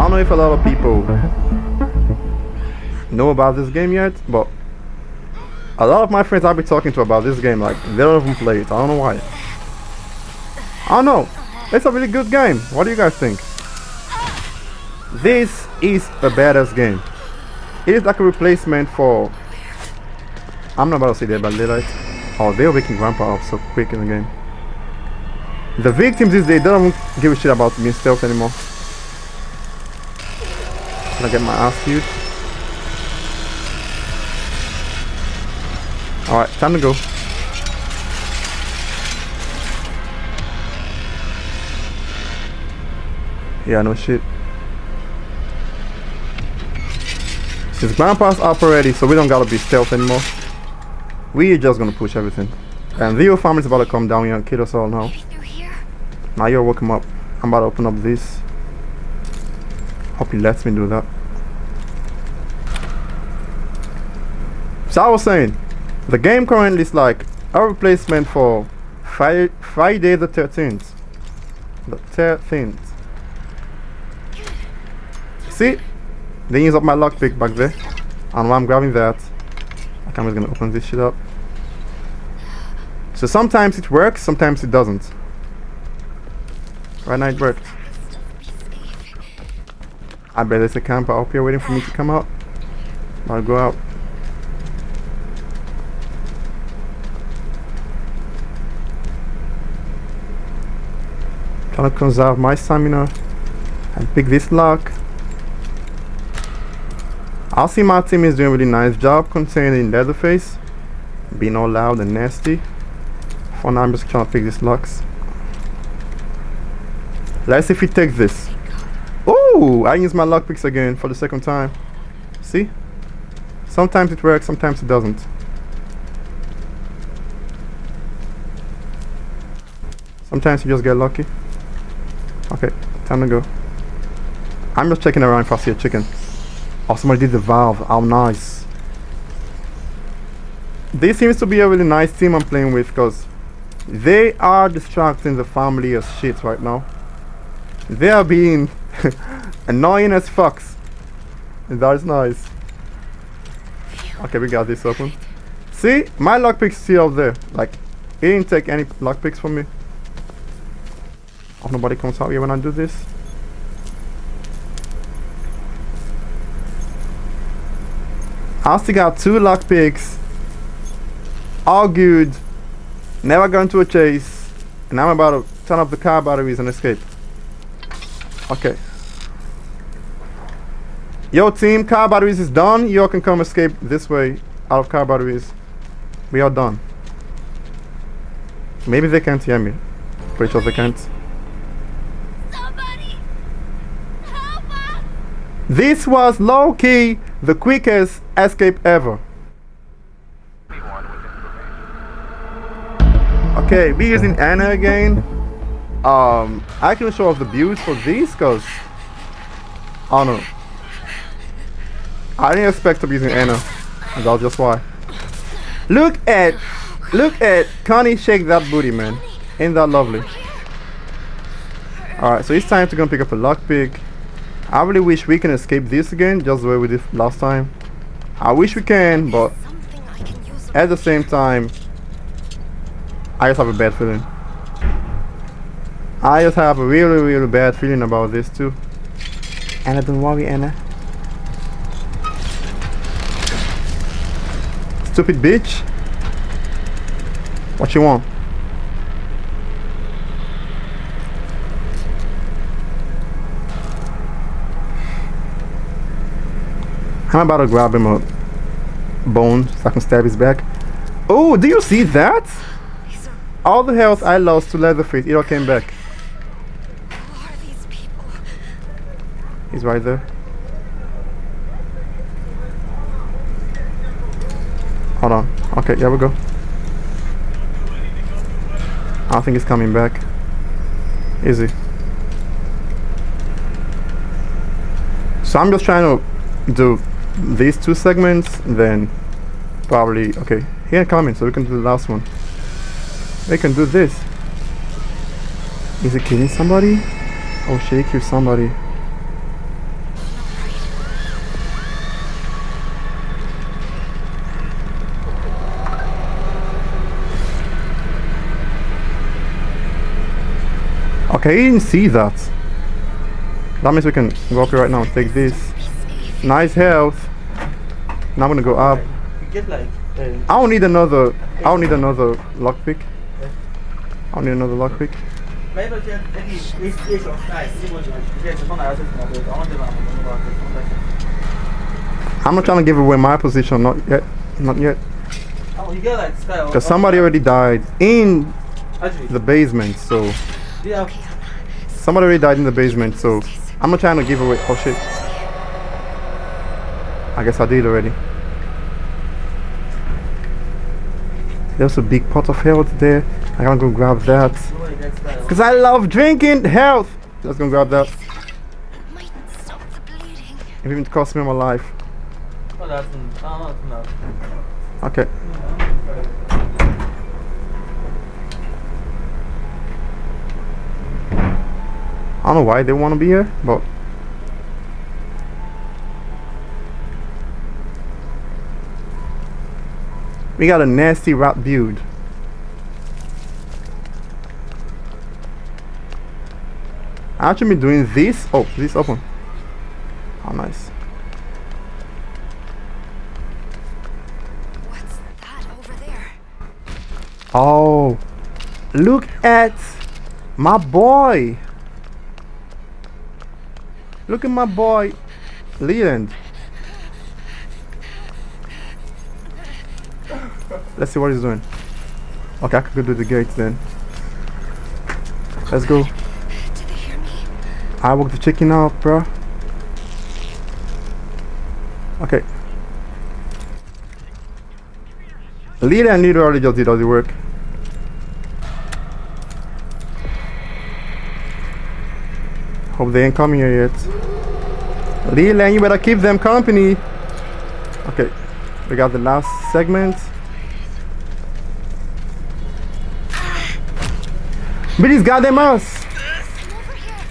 don't know if a lot of people know about this game yet, but a lot of my friends I've been talking to about this game, like, they don't even play it. I don't know why. I don't know. It's a really good game. What do you guys think? This is a badass game. It is like a replacement for... I'm not about to say that, but Daylight. Oh, they're waking Grandpa up so quick in the game. The victims these days, they don't give a shit about being stealth anymore. Can I get my ass beat? Alright, time to go. Yeah, no shit. Since Grandpa's up already, so we don't gotta be stealth anymore. We're just gonna push everything. And the family's about to come down here and kill us all now. Now you're woke him up. I'm about to open up this. Hope he lets me do that. So I was saying, the game currently is like a replacement for Friday the 13th. The 13th. See? They use up my lockpick back there. And while I'm grabbing that, I'm just gonna open this shit up. So sometimes it works, sometimes it doesn't. Right now it worked. I bet there's a camper up here waiting for me to come out. I'll go out. Trying to conserve my stamina and pick this lock. I see my team is doing a really nice job containing Leatherface, being all loud and nasty. For now, I'm just trying to pick these locks. Let's see if he takes this. Oh, I use my lockpicks again for the second time. See? Sometimes it works, sometimes it doesn't. Sometimes you just get lucky. Okay, time to go. I'm just checking around if I see a chicken. Oh, somebody did the valve. How nice. This seems to be a really nice team I'm playing with because they are distracting the family as shit right now. They are being annoying as fucks. And that is nice. Okay, we got this open. See? My lockpick's still up there. Like, he didn't take any lockpicks from me. Oh, nobody comes out here when I do this. I still got 2 lockpicks. All good. Never gone to a chase. And I'm about to turn off the car batteries and escape. Okay. Yo team, car batteries is done. You all can come escape this way out of car batteries. We are done. Maybe they can't hear me. Pretty sure they can't. Somebody help us! This was low-key the quickest escape ever. Okay, we're using Anna again. I can show off the builds for these because I don't know. I didn't expect to be using Anna. And that's just why. Look at Connie shake that booty, man. Ain't that lovely? Alright, so it's time to go and pick up a lockpick. I really wish we can escape this again, just the way we did last time. I wish we can, but at the same time, I just have a bad feeling. I just have a really bad feeling about this too. Anna, don't worry, Anna. Stupid bitch. What you want? I'm about to grab him a bone so I can stab his back. Oh, do you see that? All the health I lost to Leatherface, it all came back. Who are these people? He's right there. Hold on. Okay, here we go. I don't think he's coming back. Is he? So I'm just trying to do these 2 segments, then probably, okay, he ain't coming, so we can do the last one. We can do this. Is he killing somebody? Oh shit, he killed somebody. Okay, he didn't see that. That means we can go up here right now and take this. Nice health. Now I'm gonna go up. You get like. I don't need another. I don't need another lockpick. I don't need another lockpick. I'm not trying to give away my position. Not yet. Not yet. Oh, you get like style. Because somebody already died in the basement. So Yeah. somebody already died in the basement. So I'm not trying to give away. Oh shit. I guess I did already. There's a big pot of health there. I gotta go grab that. Because I love drinking health. Let's go grab that. Might stop the bleeding. It even cost me my life. Oh, that's enough. Okay. I don't know why they want to be here, but we got a nasty rat build. I actually been doing this. Oh, this open. Oh, nice. What's that over there? Oh, look at my boy. Look at my boy, Leland. Let's see what he's doing. Okay, I could go do the gates then. Let's go. Did they hear me? I work the chicken out, bro. Okay. Leland literally just did all the work. Hope they ain't coming here yet. Leland, you better keep them company. Okay, we got the last segment. But he's got them us. Come over here.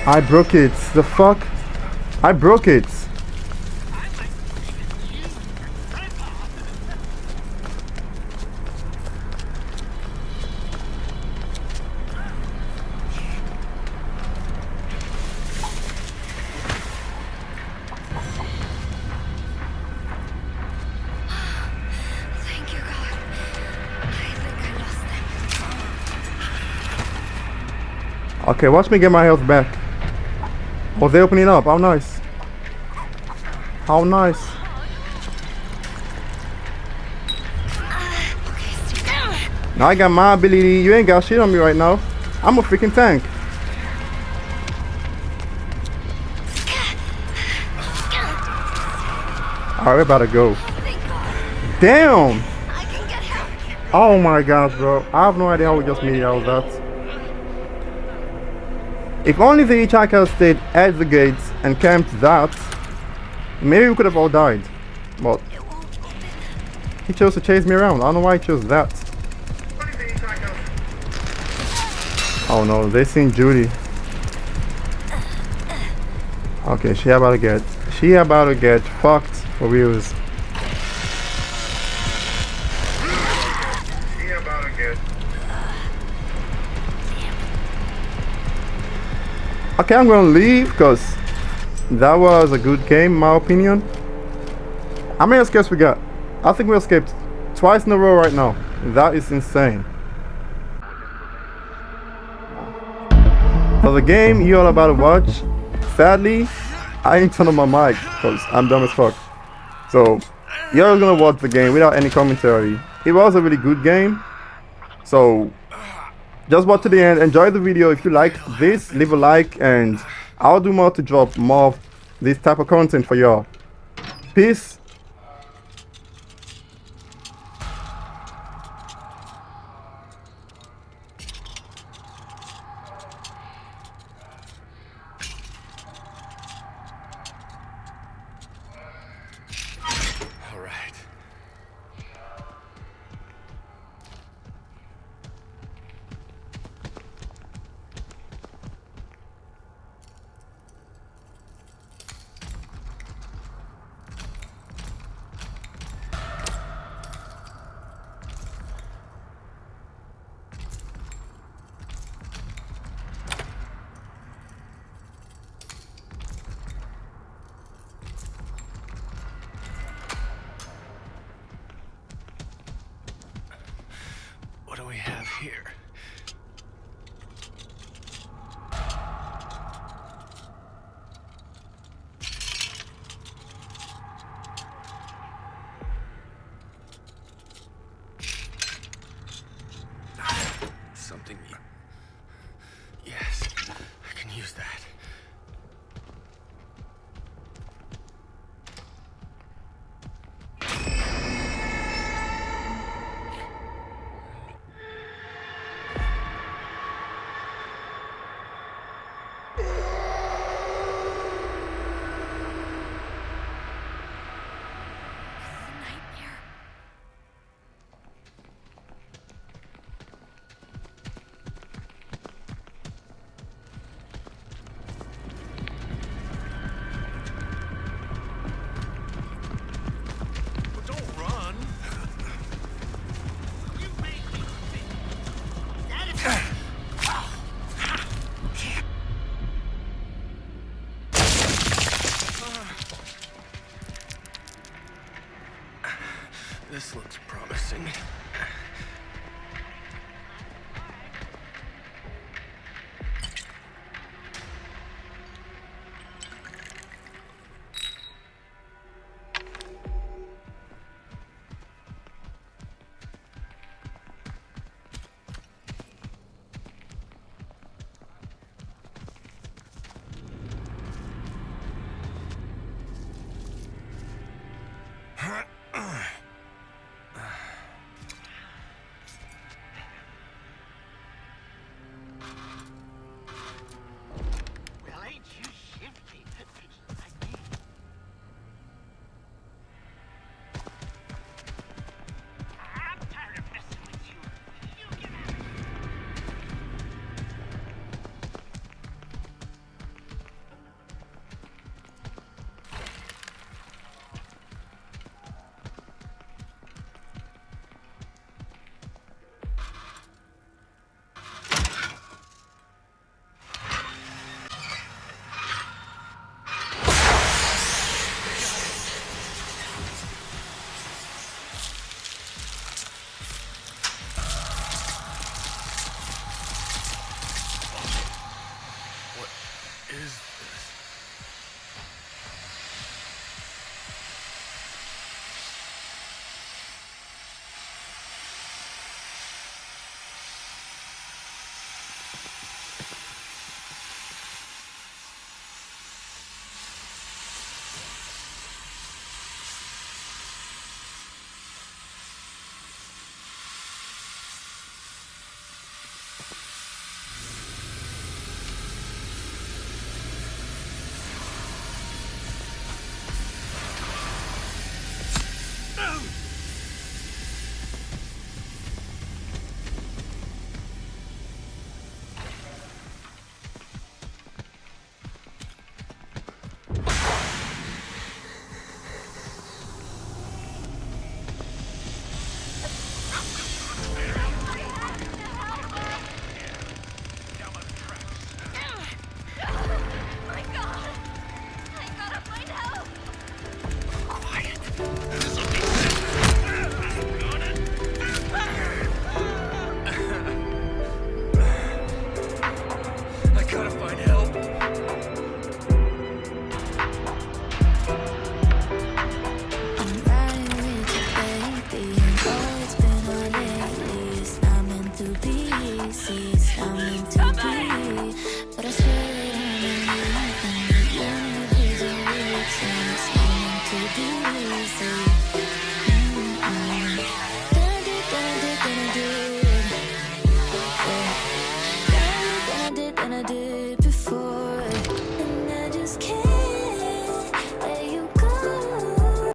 I broke it. The fuck? I broke it. Thank you, God. I think I lost them. Okay, watch me get my health back. Oh, they opening up. How nice. How nice. Okay, stay down. Now I got my ability. You ain't got shit on me right now. I'm a freaking tank. Alright, we're about to go. Thank God. Damn! I can get help. Oh my gosh, bro. I have no idea how we just made it out of that. If only the hitchhiker stayed at the gates and camped that, maybe we could have all died. But It won't open. he chose to chase me around. I don't know why he chose that. Oh no, they seen Judy. Okay, she about to get fucked for reals. Okay, I'm gonna leave because that was a good game, in my opinion. How many escapes we got? I think we escaped twice in a row right now. That is insane. For the game you're all about to watch, sadly, I ain't turning on my mic because I'm dumb as fuck. So, you're gonna watch the game without any commentary. It was a really good game. So, just watch to the end. Enjoy the video. If you like this, leave a like and I'll do more to drop more of this type of content for y'all. Peace. All right. What do we have here?